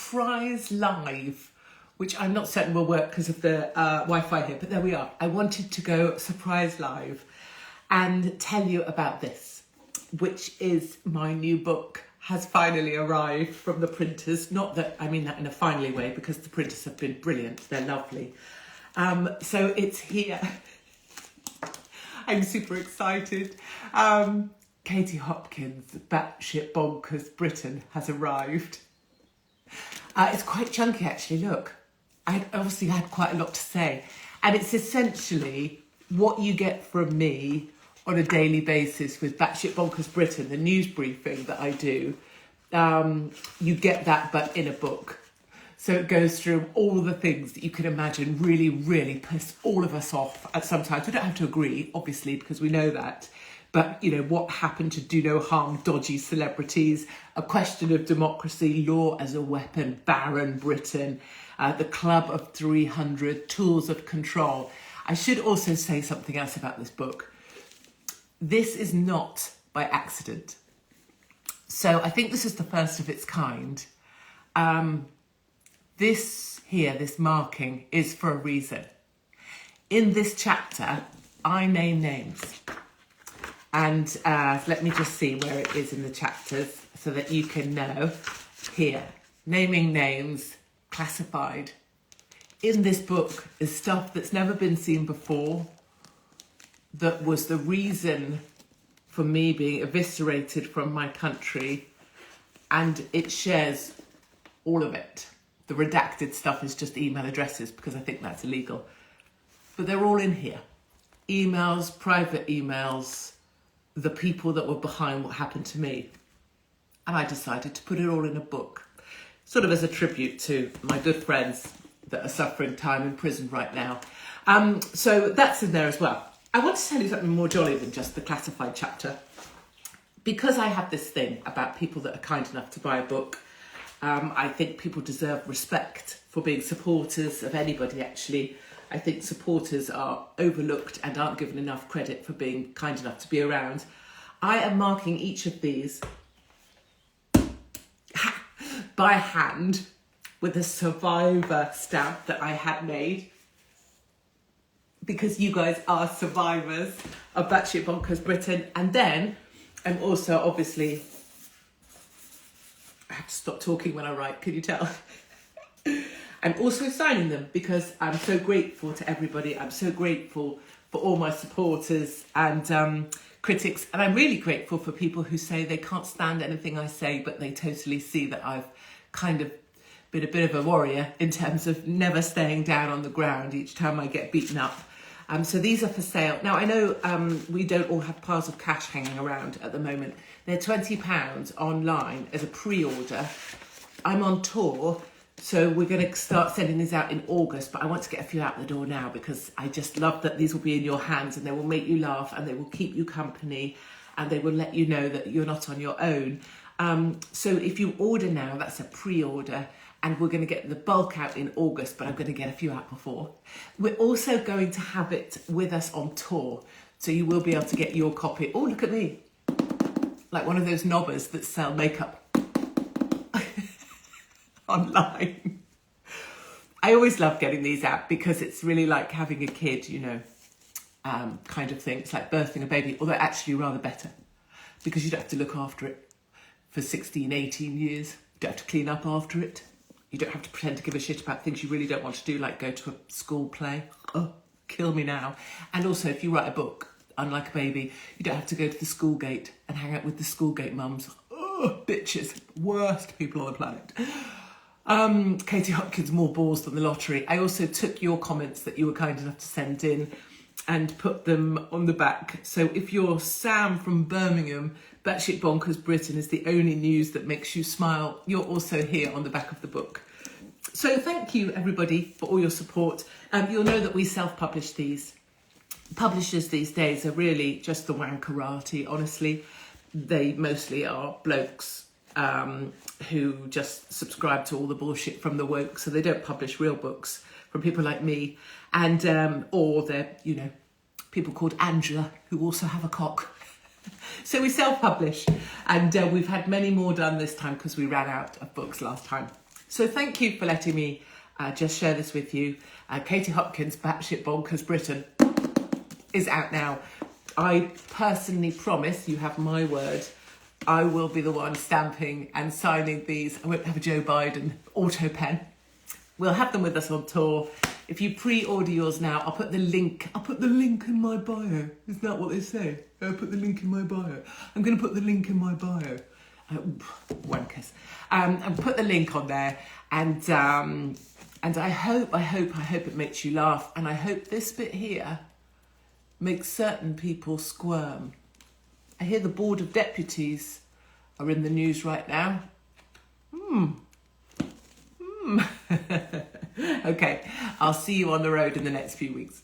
surprise live, which I'm not certain will work because of the Wi-Fi here, but there we are. I wanted to go surprise live and tell you about this, which is my new book has finally arrived from the printers. Not that I mean that in a finally way, because the printers have been brilliant. They're lovely. So it's here. I'm super excited. Katie Hopkins' Batshit Bonkers Britain has arrived. It's quite chunky actually, look. I obviously had quite a lot to say. And it's essentially what you get from me on a daily basis with Batshit Bonkers Britain, the news briefing that I do. You get that, but in a book. So it goes through all the things that you can imagine really piss all of us off at some times. We don't have to agree, obviously, because we know that. But, you know, what happened to do no harm, dodgy celebrities, a question of democracy, law as a weapon, barren Britain, the Club of 300, tools of control. I should also say something else about this book. This is not by accident. So I think this is the first of its kind. This marking is for a reason. In this chapter, I name names. And let me just see where it is in the chapters so that you can know. Here, naming names, classified. In this book is stuff that's never been seen before, that was the reason for me being eviscerated from my country, and it shares all of it. The redacted stuff is just email addresses because I think that's illegal. But they're all in here. Emails, private emails, the people that were behind what happened to me. And I decided to put it all in a book, sort of as a tribute to my good friends that are suffering time in prison right now. So that's in there as well. I want to tell you something more jolly than just the classified chapter. Because I have this thing about people that are kind enough to buy a book, I think people deserve respect for being supporters of anybody, actually. I think supporters are overlooked and aren't given enough credit for being kind enough to be around. I am marking each of these by hand with a survivor stamp that I had made, because you guys are survivors of Batshit Bonkers Britain. And then I'm also, obviously, I have to stop talking when I write, can you tell? I'm also signing them because I'm so grateful to everybody. I'm so grateful for all my supporters and critics. And I'm really grateful for people who say they can't stand anything I say, but they totally see that I've kind of been a bit of a warrior in terms of never staying down on the ground each time I get beaten up. So these are for sale. Now, I know we don't all have piles of cash hanging around at the moment. They're £20 online as a pre-order. I'm on tour, so we're going to start sending these out in August, but I want to get a few out the door now because I just love that these will be in your hands and they will make you laugh and they will keep you company and they will let you know that you're not on your own. So if you order now, that's a pre-order. And we're going to get the bulk out in August, but I'm going to get a few out before. We're also going to have it with us on tour. So you will be able to get your copy. Oh, look at me. Like one of those knobbers that sell makeup online. I always love getting these out because it's really like having a kid, you know, kind of thing. It's like birthing a baby, although actually rather better because you don't have to look after it for 16, 18 years. You don't have to clean up after it. You don't have to pretend to give a shit about things you really don't want to do, like go to a school play. Oh, kill me now. And also, if you write a book, unlike a baby, you don't have to go to the school gate and hang out with the school gate mums. Oh, bitches. Worst people on the planet. Katie Hopkins, more balls than the lottery. I also took your comments that you were kind enough to send in and put them on the back. So if you're Sam from Birmingham, Batshit Bonkers Britain is the only news that makes you smile. You're also here on the back of the book. So thank you, everybody, for all your support. You'll know that we self-publish these. Publishers these days are really just the wankerati, honestly. They mostly are blokes who just subscribe to all the bullshit from the woke, so they don't publish real books from people like me. And or they're, you know, people called Angela who also have a cock. So we self-publish, and we've had many more done this time because we ran out of books last time. So thank you for letting me just share this with you. Katie Hopkins, Batshit Bonkers Britain is out now. I personally promise, you have my word, I will be the one stamping and signing these. I won't have a Joe Biden auto pen. We'll have them with us on tour. If you pre-order yours now, I'll put the link in my bio. Isn't that what they say? I'll put the link in my bio. I'm going to put the link in my bio. Wankers. And put the link on there. And I hope it makes you laugh. And I hope this bit here makes certain people squirm. I hear the Board of Deputies are in the news right now. Okay, I'll see you on the road in the next few weeks.